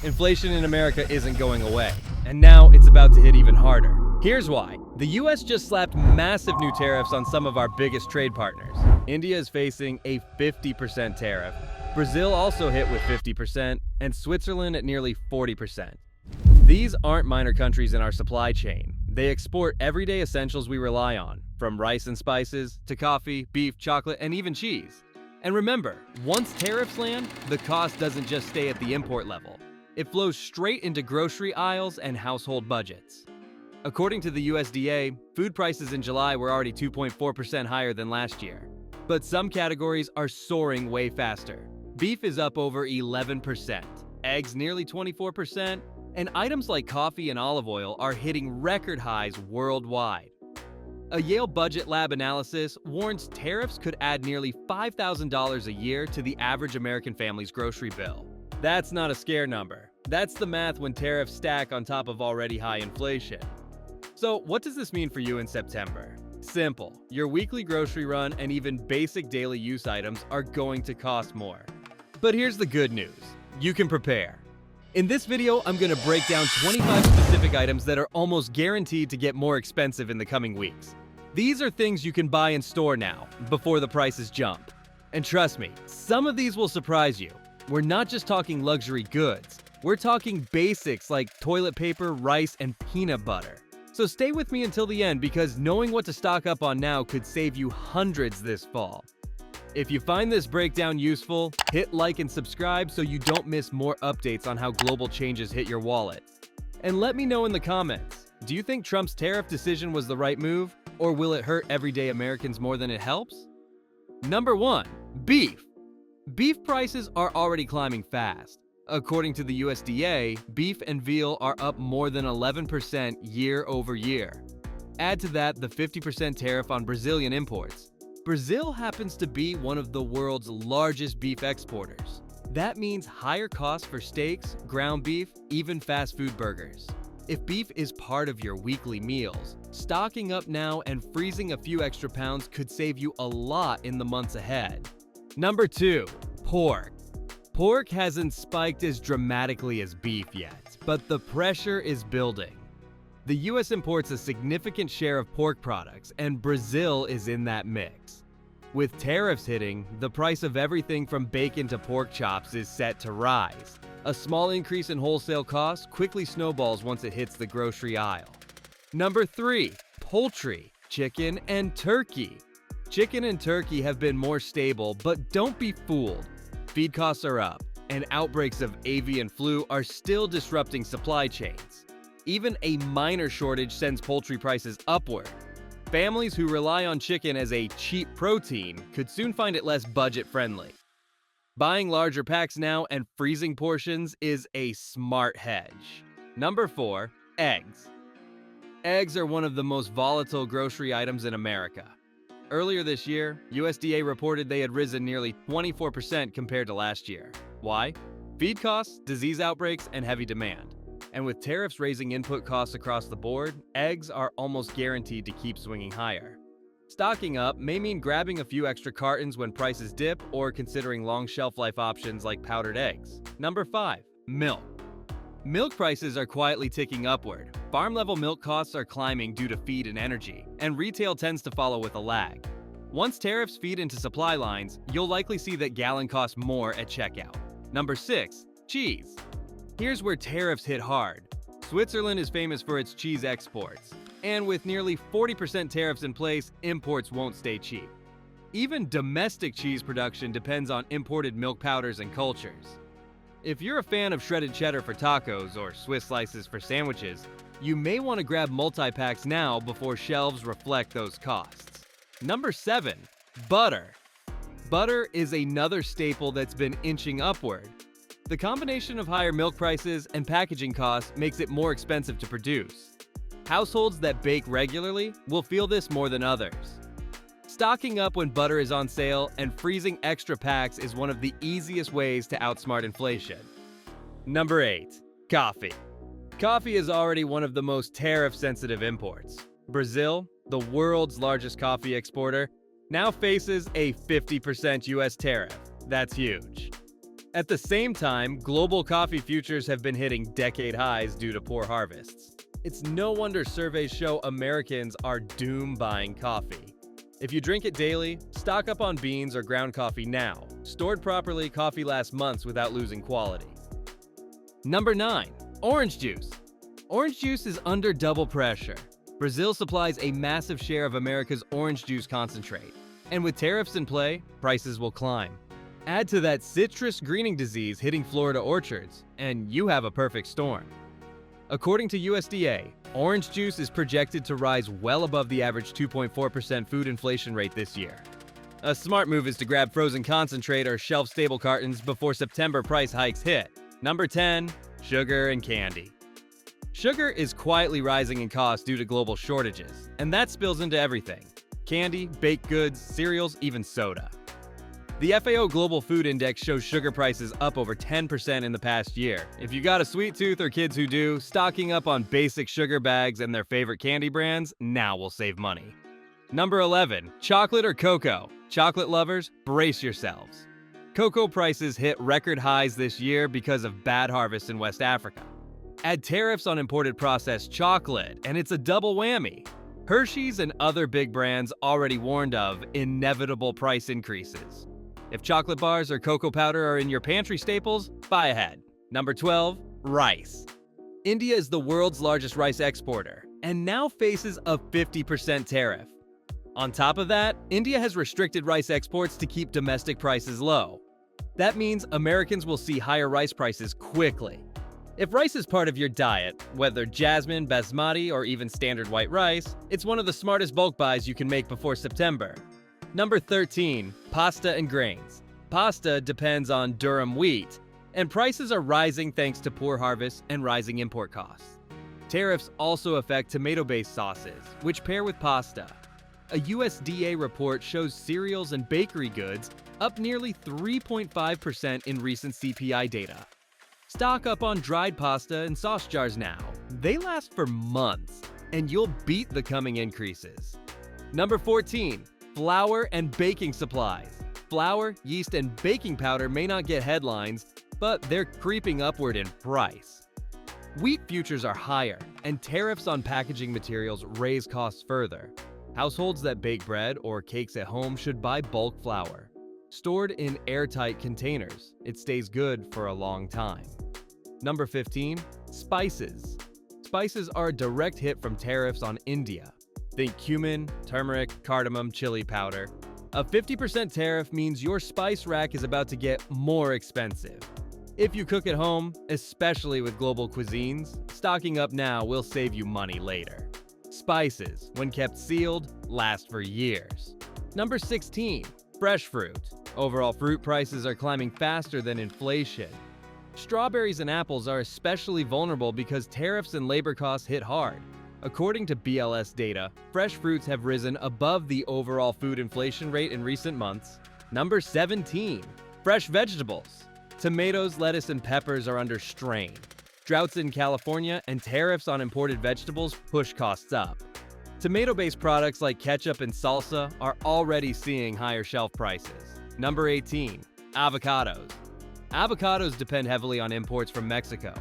Inflation in America isn't going away, and now it's about to hit even harder. Here's why. The US just slapped massive new tariffs on some of our biggest trade partners. India is facing a 50% tariff. Brazil also hit with 50%, and Switzerland at nearly 40%. These aren't minor countries in our supply chain. They export everyday essentials we rely on, from rice and spices to coffee, beef, chocolate, and even cheese. And remember, once tariffs land, the cost doesn't just stay at the import level. It flows straight into grocery aisles and household budgets. According to the USDA, food prices in July were already 2.4% higher than last year. But some categories are soaring way faster. Beef is up over 11%, eggs nearly 24%, and items like coffee and olive oil are hitting record highs worldwide. A Yale Budget Lab analysis warns tariffs could add nearly $5,000 a year to the average American family's grocery bill. That's not a scare number. That's the math when tariffs stack on top of already high inflation. So what does this mean for you in September? Simple. Your weekly grocery run and even basic daily use items are going to cost more. But here's the good news. You can prepare. In this video, I'm going to break down 25 specific items that are almost guaranteed to get more expensive in the coming weeks. These are things you can buy in store now, before the prices jump. And trust me, some of these will surprise you. We're not just talking luxury goods. We're talking basics like toilet paper, rice, and peanut butter. So stay with me until the end because knowing what to stock up on now could save you hundreds this fall. If you find this breakdown useful, hit like and subscribe so you don't miss more updates on how global changes hit your wallet. And let me know in the comments, do you think Trump's tariff decision was the right move, or will it hurt everyday Americans more than it helps? Number 1. Beef. Beef prices are already climbing fast. According to the USDA, beef and veal are up more than 11% year over year. Add to that the 50% tariff on Brazilian imports. Brazil happens to be one of the world's largest beef exporters. That means higher costs for steaks, ground beef, even fast food burgers. If beef is part of your weekly meals, stocking up now and freezing a few extra pounds could save you a lot in the months ahead. Number 2. Pork. Pork hasn't spiked as dramatically as beef yet, but the pressure is building. The US imports a significant share of pork products, and Brazil is in that mix. With tariffs hitting, the price of everything from bacon to pork chops is set to rise. A small increase in wholesale costs quickly snowballs once it hits the grocery aisle. Number 3. Poultry, chicken, and turkey. Chicken and turkey have been more stable, but don't be fooled. Feed costs are up, and outbreaks of avian flu are still disrupting supply chains. Even a minor shortage sends poultry prices upward. Families who rely on chicken as a cheap protein could soon find it less budget-friendly. Buying larger packs now and freezing portions is a smart hedge. Number 4. Eggs. Eggs are one of the most volatile grocery items in America. Earlier this year, USDA reported they had risen nearly 24% compared to last year. Why? Feed costs, disease outbreaks, and heavy demand. And with tariffs raising input costs across the board, eggs are almost guaranteed to keep swinging higher. Stocking up may mean grabbing a few extra cartons when prices dip or considering long shelf life options like powdered eggs. Number 5. Milk. Milk prices are quietly ticking upward. Farm-level milk costs are climbing due to feed and energy, and retail tends to follow with a lag. Once tariffs feed into supply lines, you'll likely see that gallon costs more at checkout. Number 6. Cheese. Here's where tariffs hit hard. Switzerland is famous for its cheese exports, and with nearly 40% tariffs in place, imports won't stay cheap. Even domestic cheese production depends on imported milk powders and cultures. If you're a fan of shredded cheddar for tacos or Swiss slices for sandwiches, you may want to grab multi-packs now before shelves reflect those costs. Number 7. Butter. Butter is another staple that's been inching upward. The combination of higher milk prices and packaging costs makes it more expensive to produce. Households that bake regularly will feel this more than others. Stocking up when butter is on sale and freezing extra packs is one of the easiest ways to outsmart inflation. Number 8. Coffee. Coffee is already one of the most tariff-sensitive imports. Brazil, the world's largest coffee exporter, now faces a 50% US tariff. That's huge. At the same time, global coffee futures have been hitting decade highs due to poor harvests. It's no wonder surveys show Americans are doom buying coffee. If you drink it daily, stock up on beans or ground coffee now. Stored properly, coffee lasts months without losing quality. Number 9. Orange juice. Orange juice is under double pressure. Brazil supplies a massive share of America's orange juice concentrate, and with tariffs in play, prices will climb. Add to that citrus greening disease hitting Florida orchards, and you have a perfect storm. According to USDA, orange juice is projected to rise well above the average 2.4% food inflation rate this year. A smart move is to grab frozen concentrate or shelf-stable cartons before September price hikes hit. Number 10. Sugar and candy. Sugar is quietly rising in cost due to global shortages, and that spills into everything: candy, baked goods, cereals, even soda. The FAO Global Food Index shows sugar prices up over 10% in the past year. If you got a sweet tooth or kids who do, stocking up on basic sugar bags and their favorite candy brands now will save money. Number 11. Chocolate or cocoa. Chocolate lovers, brace yourselves. Cocoa prices hit record highs this year because of bad harvests in West Africa. Add tariffs on imported processed chocolate, and it's a double whammy. Hershey's and other big brands already warned of inevitable price increases. If chocolate bars or cocoa powder are in your pantry staples, buy ahead. Number 12. Rice. India is the world's largest rice exporter and now faces a 50% tariff. On top of that, India has restricted rice exports to keep domestic prices low. That means Americans will see higher rice prices quickly. If rice is part of your diet, whether jasmine, basmati, or even standard white rice, it's one of the smartest bulk buys you can make before September. Number 13. Pasta and grains. Pasta depends on durum wheat, and prices are rising thanks to poor harvests and rising import costs. Tariffs also affect tomato-based sauces, which pair with pasta. A USDA report shows cereals and bakery goods up nearly 3.5% in recent CPI data. Stock up on dried pasta and sauce jars now. They last for months, and you'll beat the coming increases. Number 14. Flour and baking supplies. Flour, yeast, and baking powder may not get headlines, but they're creeping upward in price. Wheat futures are higher, and tariffs on packaging materials raise costs further. Households that bake bread or cakes at home should buy bulk flour. Stored in airtight containers, it stays good for a long time. Number 15. Spices. Spices are a direct hit from tariffs on India. Think cumin, turmeric, cardamom, chili powder. A 50% tariff means your spice rack is about to get more expensive. If you cook at home, especially with global cuisines, stocking up now will save you money later. Spices, when kept sealed, last for years. Number 16. Fresh fruit. Overall fruit prices are climbing faster than inflation. Strawberries and apples are especially vulnerable because tariffs and labor costs hit hard. According to BLS data, fresh fruits have risen above the overall food inflation rate in recent months. Number 17. Fresh vegetables. Tomatoes, lettuce, and peppers are under strain. Droughts in California and tariffs on imported vegetables push costs up. Tomato-based products like ketchup and salsa are already seeing higher shelf prices. Number 18. Avocados. Avocados depend heavily on imports from Mexico.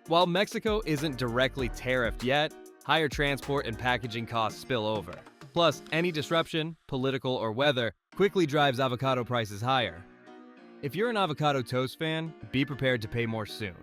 While Mexico isn't directly tariffed yet, higher transport and packaging costs spill over. Plus, any disruption, political or weather, quickly drives avocado prices higher. If you're an avocado toast fan, be prepared to pay more soon.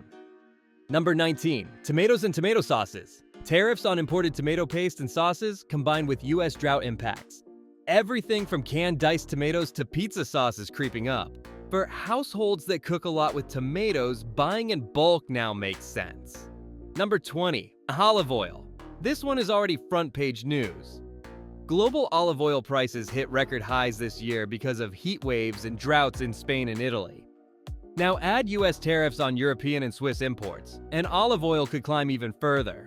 Number 19. Tomatoes and tomato sauces. Tariffs on imported tomato paste and sauces combined with US drought impacts. Everything from canned diced tomatoes to pizza sauce is creeping up. For households that cook a lot with tomatoes, buying in bulk now makes sense. Number 20. Olive oil. This one is already front page news. Global olive oil prices hit record highs this year because of heat waves and droughts in Spain and Italy. Now add US tariffs on European and Swiss imports, and olive oil could climb even further.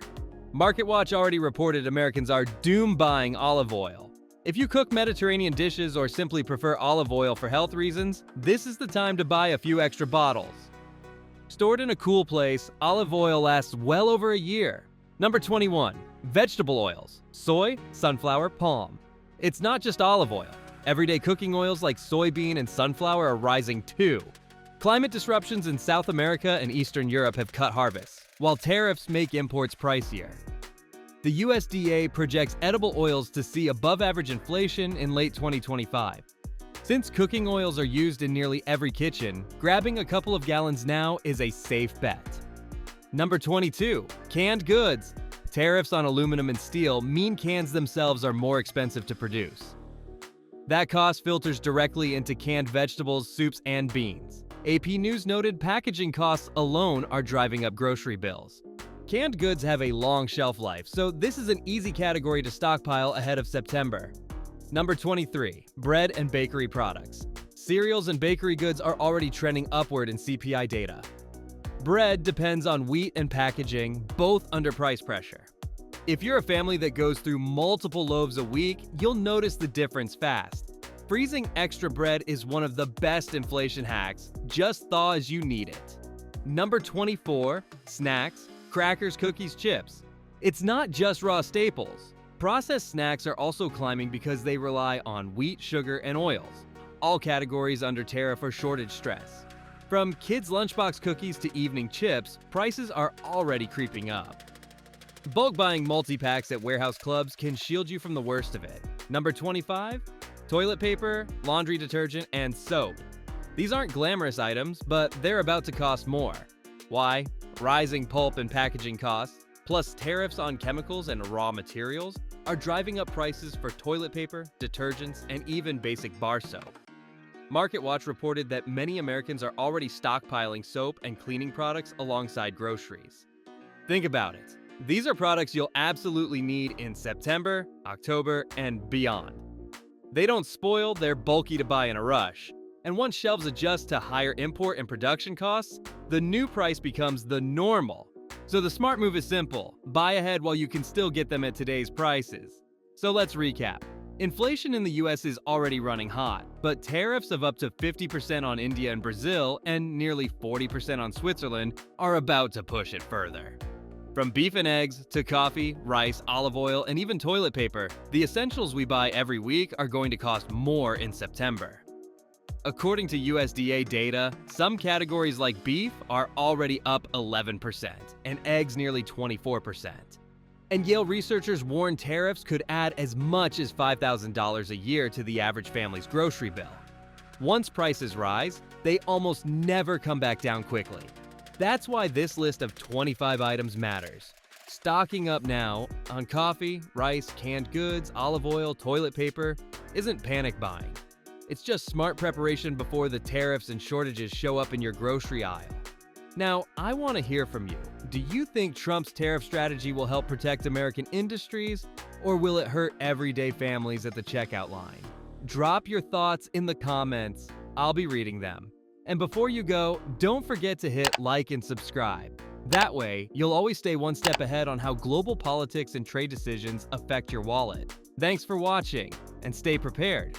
MarketWatch already reported Americans are doom buying olive oil. If you cook Mediterranean dishes or simply prefer olive oil for health reasons, this is the time to buy a few extra bottles. Stored in a cool place, olive oil lasts well over a year. Number 21. Vegetable oils. Soy, sunflower, palm. It's not just olive oil. Everyday cooking oils like soybean and sunflower are rising too. Climate disruptions in South America and Eastern Europe have cut harvests, while tariffs make imports pricier. The USDA projects edible oils to see above-average inflation in late 2025. Since cooking oils are used in nearly every kitchen, grabbing a couple of gallons now is a safe bet. Number 22. Canned goods. Tariffs on aluminum and steel mean cans themselves are more expensive to produce. That cost filters directly into canned vegetables, soups, and beans. AP News noted packaging costs alone are driving up grocery bills. Canned goods have a long shelf life, so this is an easy category to stockpile ahead of September. Number 23. Bread and bakery products. Cereals and bakery goods are already trending upward in CPI data. Bread depends on wheat and packaging, both under price pressure. If you're a family that goes through multiple loaves a week, you'll notice the difference fast. Freezing extra bread is one of the best inflation hacks. Just thaw as you need it. Number 24. Snacks. Crackers, cookies, chips. It's not just raw staples. Processed snacks are also climbing because they rely on wheat, sugar, and oils. All categories under tariff or shortage stress. From kids' lunchbox cookies to evening chips, prices are already creeping up. Bulk buying multi-packs at warehouse clubs can shield you from the worst of it. Number 25. Toilet paper, laundry detergent, and soap. These aren't glamorous items, but they're about to cost more. Why? Rising pulp and packaging costs, plus tariffs on chemicals and raw materials, are driving up prices for toilet paper, detergents, and even basic bar soap. MarketWatch reported that many Americans are already stockpiling soap and cleaning products alongside groceries. Think about it. These are products you'll absolutely need in September, October, and beyond. They don't spoil, they're bulky to buy in a rush. And once shelves adjust to higher import and production costs, the new price becomes the normal. So the smart move is simple: buy ahead while you can still get them at today's prices. So let's recap. Inflation in the US is already running hot, but tariffs of up to 50% on India and Brazil and nearly 40% on Switzerland are about to push it further. From beef and eggs to coffee, rice, olive oil, and even toilet paper, the essentials we buy every week are going to cost more in September. According to USDA data, some categories like beef are already up 11% and eggs nearly 24%. And Yale researchers warn tariffs could add as much as $5,000 a year to the average family's grocery bill. Once prices rise, they almost never come back down quickly. That's why this list of 25 items matters. Stocking up now on coffee, rice, canned goods, olive oil, toilet paper isn't panic buying. It's just smart preparation before the tariffs and shortages show up in your grocery aisle. Now, I want to hear from you. Do you think Trump's tariff strategy will help protect American industries, or will it hurt everyday families at the checkout line? Drop your thoughts in the comments. I'll be reading them. And before you go, don't forget to hit like and subscribe. That way, you'll always stay one step ahead on how global politics and trade decisions affect your wallet. Thanks for watching, and stay prepared.